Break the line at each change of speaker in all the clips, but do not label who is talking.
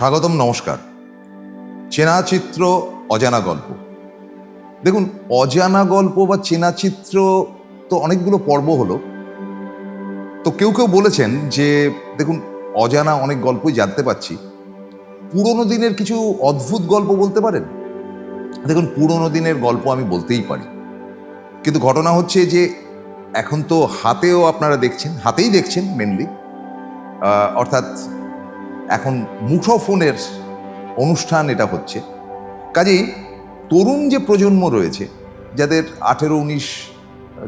স্বাগতম, নমস্কার। চেনা চিত্র, অজানা গল্প। দেখুন, অজানা গল্প বা চেনা চিত্র তো অনেকগুলো পর্ব হলো। তো কেউ কেউ বলেছেন যে দেখুন, অজানা অনেক গল্পই জানতে পারছি, পুরোনো দিনের কিছু অদ্ভুত গল্প বলতে পারেন। দেখুন, পুরোনো দিনের গল্প আমি বলতেই পারি, কিন্তু ঘটনা হচ্ছে যে এখন তো হাতেও আপনারা দেখছেন, হাতেই দেখছেন মেনলি, অর্থাৎ এখন মুঠোফোনের অনুষ্ঠান এটা হচ্ছে। কাজেই তরুণ যে প্রজন্ম রয়েছে, যাদের 18-19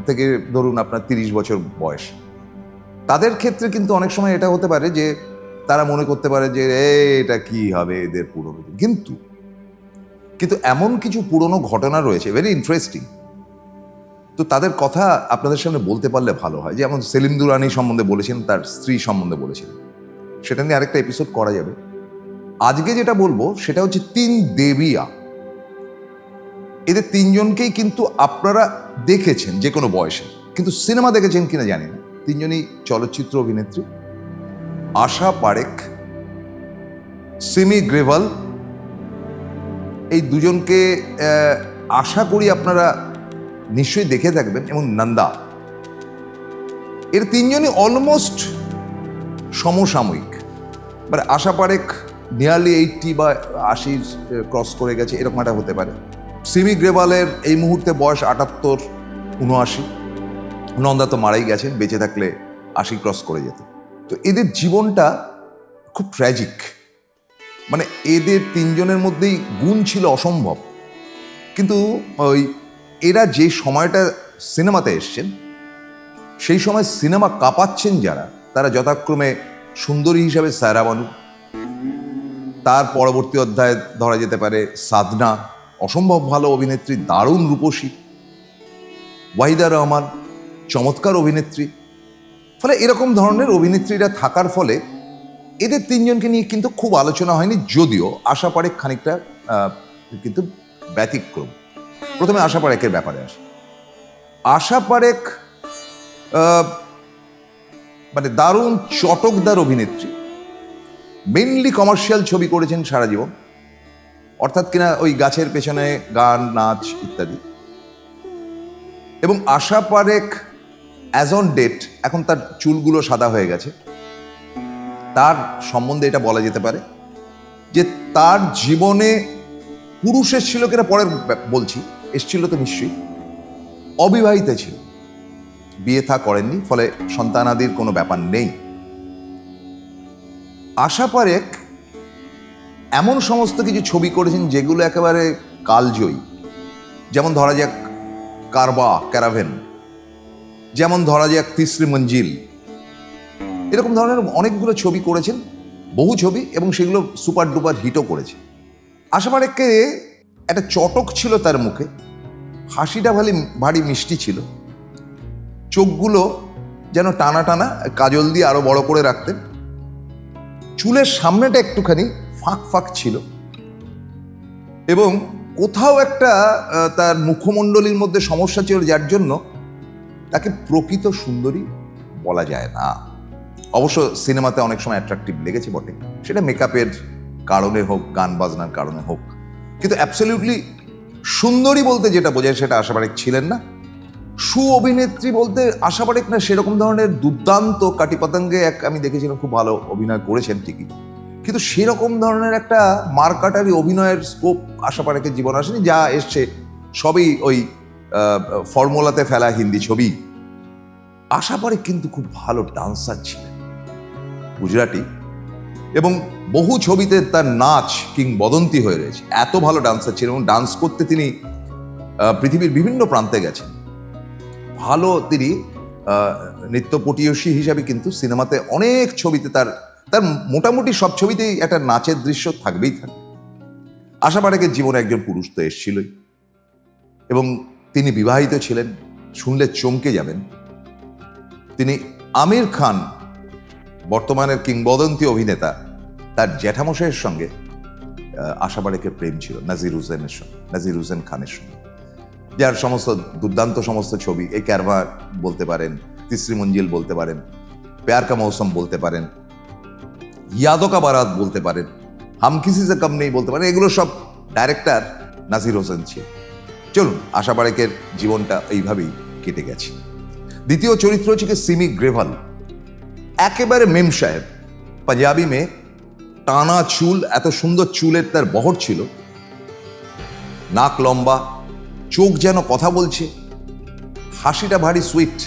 থেকে ধরুন আপনার 30 বছর বয়স, তাদের ক্ষেত্রে কিন্তু অনেক সময় এটা হতে পারে যে তারা মনে করতে পারে যে এটা কি হবে, এদের পুরনো দিন। কিন্তু এমন কিছু পুরনো ঘটনা রয়েছে, ভেরি ইন্টারেস্টিং। তো তাদের কথা আপনাদের সামনে বলতে পারলে ভালো হয়। যেমন সেলিম দুরানি সম্বন্ধে বলেছেন, তার স্ত্রী সম্বন্ধে বলেছেন, সেটা নিয়ে আরেকটা এপিসোড করা যাবে। আজকে যেটা বলবো সেটা হচ্ছে 3 দেবিয়া। এদের 3 জনকেই কিন্তু আপনারা দেখেছেন যে কোনো বয়সে, কিন্তু সিনেমা দেখেছেন কিনা জানি না। 3 জনই চলচ্চিত্র অভিনেত্রী। আশা পারেখ, সিমি গ্রেভাল। এই দুজনকে আশা করি আপনারা নিশ্চয়ই দেখে থাকবেন। এবং নন্দা। এর 3 জনই অলমোস্ট সমসাময়িক। মানে আশা পারেখ নিয়ারলি 80 বা 80 ক্রস করে গেছে, এরকম একটা হতে পারে। সিমি গ্রেভালের এই মুহূর্তে বয়স 78-79। নন্দা তো মারাই গেছেন, বেঁচে থাকলে 80 ক্রস করে যেত। তো এদের জীবনটা খুব ট্র্যাজিক। মানে এদের 3 জনের মধ্যেই গুণ ছিল অসম্ভব। কিন্তু ওই এরা যে সময়টা সিনেমাতে এসছেন, সেই সময় সিনেমা কাঁপাচ্ছেন যারা, তারা যথাক্রমে সুন্দরী হিসাবে সায়রা বানু, তার পরবর্তী অধ্যায়ে ধরা যেতে পারে সাধনা, অসম্ভব ভালো অভিনেত্রী, দারুণ রূপসী, ওয়াহিদা রহমান, চমৎকার অভিনেত্রী। ফলে এরকম ধরনের অভিনেত্রীরা থাকার ফলে এদের 3 জনকে নিয়ে কিন্তু খুব আলোচনা হয়নি, যদিও আশা পারেখ খানিকটা কিন্তু ব্যতিক্রম। প্রথমে আশা পারেখের ব্যাপারে আসে। আশা পারেখ মানে দারুণ চটকদার অভিনেত্রী। মেনলি কমার্শিয়াল ছবি করেছেন সারা জীবন, অর্থাৎ কিনা ওই গাছের পেছনে গান, নাচ ইত্যাদি। এবং আশা পারেখ অ্যাজ অন ডেট, এখন তার চুলগুলো সাদা হয়ে গেছে, তার সম্বন্ধে এটা বলা যেতে পারে যে তার জীবনে পুরুষ এসেছিল কিনা পরের বলছি, এসেছিল তো নিশ্চয়ই, অবিবাহিত ছিল, বিয়ে থা করেননি, ফলে সন্তানাদির কোনো ব্যাপার নেই। আশা পারেখ এমন সমস্ত কিছু ছবি করেছেন যেগুলো একেবারে কালজয়ী। যেমন ধরা যাক কারবা, ক্যারাভেন, যেমন ধরা যাক তিসরি মঞ্জিল। এরকম ধরনের অনেকগুলো ছবি করেছেন, বহু ছবি, এবং সেগুলো সুপার ডুপার হিটও করেছে। আশা পারেখকে একটা চটক ছিল তার মুখে, হাসিটা ভারী মিষ্টি ছিল, চোখগুলো যেন টানা টানা, কাজল দিয়ে আরো বড় করে রাখতেন, চুলের সামনেটা একটুখানি ফাঁক ফাঁক ছিল, এবং কোথাও একটা তার মুখমণ্ডলীর মধ্যে সমস্যা ছিল, যার জন্য তাকে প্রকৃত সুন্দরী বলা যায় না। অবশ্য সিনেমাতে অনেক সময় অ্যাট্রাকটিভ লেগেছে বটে, সেটা মেকআপের কারণে হোক, গান বাজনার কারণে হোক, কিন্তু অ্যাবসলিউটলি সুন্দরী বলতে যেটা বোঝায় সেটা আশা পারেখ ছিলেন না। সু অভিনেত্রী বলতে আশা পারেখ না, সেরকম ধরনের দুর্দান্ত কাটি পতঙ্গে আমি দেখেছিলাম, খুব ভালো অভিনয় করেছেন ঠিকই, কিন্তু সেরকম ধরনের একটা মারকাটারি অভিনয়ের স্কোপ আশা পারেখের জীবন আসেনি। যা এসছে সবই ওই ফর্মুলাতে ফেলা হিন্দি ছবি। আশা পারেখ কিন্তু খুব ভালো ডান্সার ছিলেন, গুজরাটি, এবং বহু ছবিতে তার নাচ কিংবদন্তি হয়ে রয়েছে। এত ভালো ডান্সার ছিলেন, এবং ডান্স করতে তিনি পৃথিবীর বিভিন্ন প্রান্তে গেছেন। ভালো তিনি নৃত্যপটীয়সী হিসাবে কিন্তু সিনেমাতে অনেক ছবিতে তার মোটামুটি সব ছবিতেই একটা নাচের দৃশ্য থাকবেই থাকবে। আশা পারেখের জীবনে একজন পুরুষ তো এসেছিলই, এবং তিনি বিবাহিত ছিলেন। শুনলে চমকে যাবেন, তিনি আমির খান, বর্তমানের কিংবদন্তি অভিনেতা, তার জ্যাঠামশাইয়ের সঙ্গে আশা পারেখের প্রেম ছিল, নাজির হুসেন খানের সঙ্গে, যার সমস্ত দুর্দান্ত সমস্ত ছবি, এই ক্যারভা বলতে পারেন, তিসরি মঞ্জিল বলতে পারেন, প্যার কা মৌসম বলতে পারেন, ইয়াদো কা বারাত বলতে পারেন, হাম কিসি সে কম নেই বলতে পারেন, এগুলো সব ডাইরেক্টর নাজির হোসেন ছিল। চলুন, আশা পারেখের জীবনটা এইভাবেই কেটে গেছে। দ্বিতীয় চরিত্র হচ্ছে কি সিমি গ্রেভাল, একেবারে মেম সাহেব, পাঞ্জাবি মেয়ে, টানা চুল, এত সুন্দর চুলের তার বহর ছিল, নাক লম্বা, চোখ যেন কথা বলছে, হাসিটা ভারী সুইট,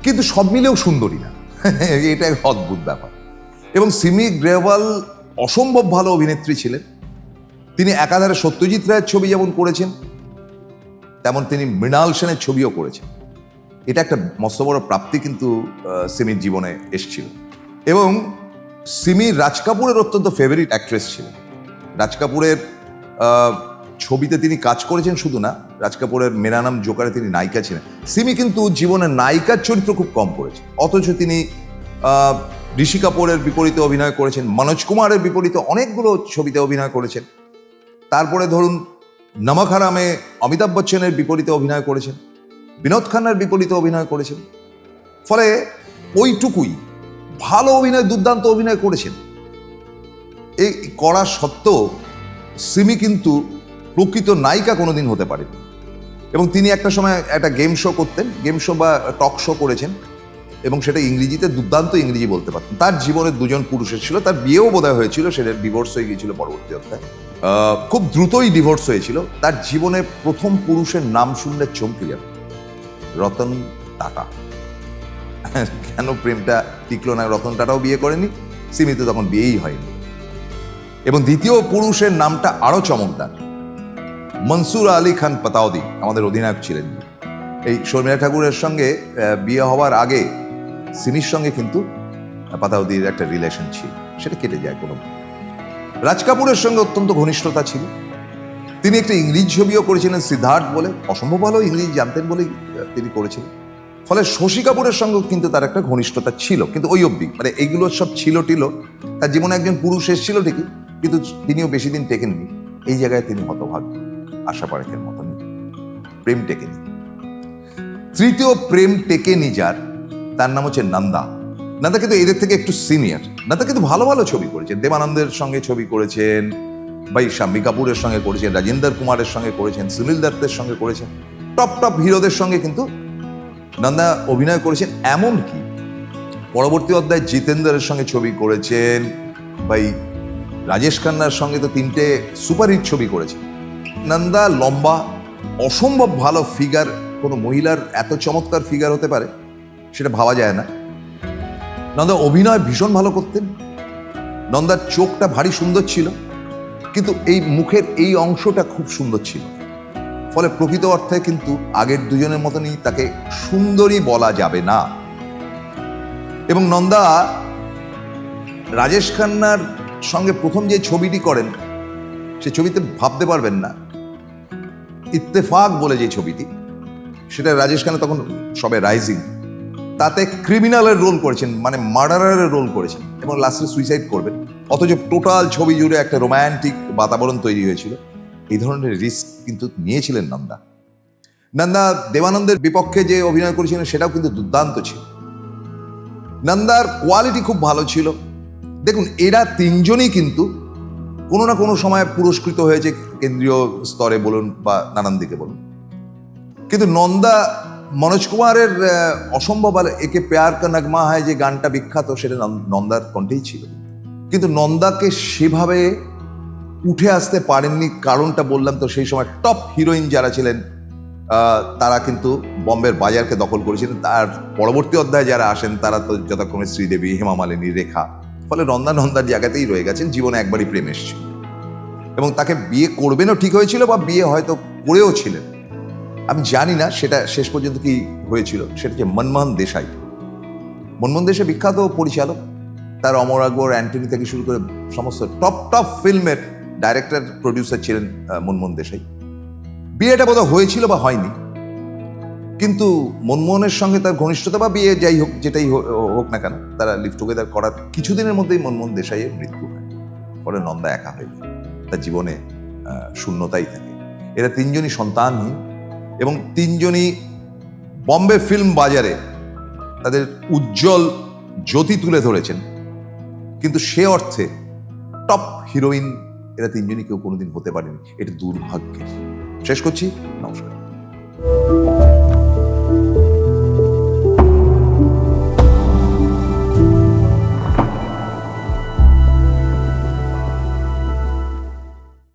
কিন্তু সব মিলেও সুন্দরী না। এটা এক অদ্ভুত ব্যাপার। এবং সিমি গ্রেভাল অসম্ভব ভালো অভিনেত্রী ছিলেন। তিনি একাধারে সত্যজিৎ রায়ের ছবি যেমন করেছেন, তেমন তিনি মৃণাল সেনের ছবিও করেছেন। এটা একটা মস্ত বড় প্রাপ্তি কিন্তু সিমির জীবনে এসেছিল। এবং সিমি রাজ কাপুরের অত্যন্ত ফেভারিট অ্যাক্ট্রেস ছিলেন। রাজ কাপুরের ছবিতে তিনি কাজ করেছেন শুধু না, রাজ কাপুরের মেরা নাম জোকারে তিনি নায়িকা ছিলেন। সিমি কিন্তু জীবনে নায়িকার চরিত্র খুব কম করেছেন, অথচ তিনি ঋষি কাপুরের বিপরীতে অভিনয় করেছেন, মনোজ কুমারের বিপরীতে অনেকগুলো ছবিতে অভিনয় করেছেন। তারপরে ধরুন নমক হারামে অমিতাভ বচ্চনের বিপরীতে অভিনয় করেছেন, বিনোদ খান্নার বিপরীতে অভিনয় করেছেন। ফলে ওইটুকুই ভালো অভিনয়, দুর্দান্ত অভিনয় করেছেন। এই করা সত্ত্বেও সিমি কিন্তু প্রকৃত নায়িকা কোনোদিন হতে পারেনি। এবং তিনি একটা সময় একটা গেম শো করতেন, গেম শো বা টক শো করেছেন, এবং সেটা ইংরেজিতে দুর্দান্ত ইংরেজি বলতে পারতেন। তার জীবনে দুজন পুরুষের ছিল, তার বিয়েও বোধহয় হয়েছিল, সেটা ডিভোর্স হয়ে গিয়েছিল পরবর্তী অধ্যায়, খুব দ্রুতই ডিভোর্স হয়েছিল। তার জীবনে প্রথম পুরুষের নাম শুনলে চমকে যাবে, রতন টাটা। কেন প্রেমটা টিকলো না? রতন টাটাও বিয়ে করেনি, সিমিতে তখন বিয়েই হয়নি। এবং দ্বিতীয় পুরুষের নামটা আরো চমকদার, মনসুর আলী খান পাতাউদি, আমাদের অধিনায়ক ছিলেন। এই শর্মিলা ঠাকুরের সঙ্গে বিয়ে হওয়ার আগে সিমির সঙ্গে কিন্তু পাতাউদির একটা রিলেশন ছিল, সেটা কেটে যায় কোনো। রাজ কাপুরের সঙ্গে অত্যন্ত ঘনিষ্ঠতা ছিল। তিনি একটা ইংরেজি ছবিও করেছিলেন সিদ্ধার্থ বলে, অসম্ভব ভালো ইংরেজি জানতেন বলেই তিনি করেছিলেন। ফলে শশী কাপুরের সঙ্গেও কিন্তু তার একটা ঘনিষ্ঠতা ছিল, কিন্তু ওই অবধি, মানে এইগুলো সব ছিল টিল। তার জীবনে একজন পুরুষ এসেছিল ঠিকই, কিন্তু তিনিও বেশি দিন টেকেননি। এই জায়গায় তিনি হতভাগ্য, আশা পারেখের মতনই প্রেম টেকেনি। তৃতীয় প্রেম টেকেনি যার, তার নাম হচ্ছে নন্দা। নন্দা কিন্তু এদের থেকে একটু সিনিয়র। নন্দা কিন্তু ভালো ভালো ছবি করেছেন, দেবানন্দের সঙ্গে ছবি করেছেন, ভাই শাম্মী কাপুরের সঙ্গে করেছেন, রাজেন্দর কুমারের সঙ্গে করেছেন, সুনীল দত্তের সঙ্গে করেছেন, টপ টপ হিরোদের সঙ্গে কিন্তু নন্দা অভিনয় করেছেন। এমনকি পরবর্তী অধ্যায় জিতেন্দ্রের সঙ্গে ছবি করেছেন, ভাই রাজেশ খান্নার সঙ্গে তো 3টে সুপারহিট ছবি করেছেন। নন্দা লম্বা, অসম্ভব ভালো ফিগার, কোনো মহিলার এত চমৎকার ফিগার হতে পারে সেটা ভাবা যায় না। নন্দা অভিনয় ভীষণ ভালো করতেন, নন্দার চোখটা ভারী সুন্দর ছিল, কিন্তু এই মুখের এই অংশটা খুব সুন্দর ছিল। ফলে প্রকৃত অর্থে কিন্তু আগের দুজনের মতনই তাকে সুন্দরী বলা যাবে না। এবং নন্দা রাজেশ খান্নার সঙ্গে প্রথম যে ছবিটি করেন, সে ছবিতে ভাবতে পারবেন না, ইত্তেফাক বলে যে ছবিটি, সেটা রাজেশ খান্না তখন সবে রাইজিং, তাতে ক্রিমিনালের রোল করেছেন, মানে মার্ডারারের রোল করেছেন, এবং লাস্টে সুইসাইড করবেন। অথচ টোটাল ছবি জুড়ে একটা রোম্যান্টিক বাতাবরণ তৈরি হয়েছিল। এই ধরনের রিস্ক কিন্তু নিয়েছিলেন নন্দা। নন্দা দেবানন্দের বিপক্ষে যে অভিনয় করেছিলেন সেটাও কিন্তু দুর্দান্ত ছিল। নন্দার কোয়ালিটি খুব ভালো ছিল। দেখুন, এরা তিনজনই কিন্তু কোনো না কোনো সময় পুরস্কৃত হয়েছে, কেন্দ্রীয় স্তরে বলুন বা নানান দিকে বলুন। কিন্তু নন্দা, মনোজ কুমারের অসম্ভব একে প্যার কা নগমা হয় যে গানটা বিখ্যাত, সেটা নন্দার কণ্ঠেই ছিল। কিন্তু নন্দাকে সেভাবে উঠে আসতে পারেননি, কারণটা বললাম তো, সেই সময় টপ হিরোইন যারা ছিলেন তারা কিন্তু বম্বের বাজারকে দখল করেছিলেন। তার পরবর্তী অধ্যায়ে যারা আসেন তারা তো যথাক্রমে শ্রীদেবী, হেমা মালিনী, রেখা। ফলে নন্দার জায়গাতেই রয়ে গেছেন। জীবনে একবারই প্রেম এসেছিল এবং তাকে বিয়ে করবেনও ঠিক হয়েছিল, বা বিয়ে হয়তো করেও ছিলেন, আমি জানি না সেটা শেষ পর্যন্ত কি হয়েছিল। সেটা হচ্ছে মনমোহন দেশাই। মনমোহন দেশাই বিখ্যাত পরিচালক, তার অমর আকবর, অ্যান্টনি থেকে শুরু করে সমস্ত টপ ফিল্মের ডাইরেক্টর, প্রডিউসার ছিলেন মনমোহন দেশাই। বিয়েটা বোধহয় হয়েছিল বা হয়নি, কিন্তু মনমোহনের সঙ্গে তার ঘনিষ্ঠতা বা বিয়ে যাই হোক, যেটাই হোক না কেন, তারা লিভ টুগেদার করার কিছুদিনের মধ্যেই মনমোহন দেশাইয়ের মৃত্যু হয়। ফলে নন্দা একা হয়ে যায়, তার জীবনে শূন্যতাই থাকে। এরা তিনজনই সন্তানহীন এবং তিনজনই বম্বে ফিল্ম বাজারে তাদের উজ্জ্বল জ্যোতি তুলে ধরেছেন, কিন্তু সে অর্থে টপ হিরোইন এরা তিনজনই কেউ কোনোদিন হতে পারেনি। এটা দুর্ভাগ্যের। শেষ করছি, নমস্কার।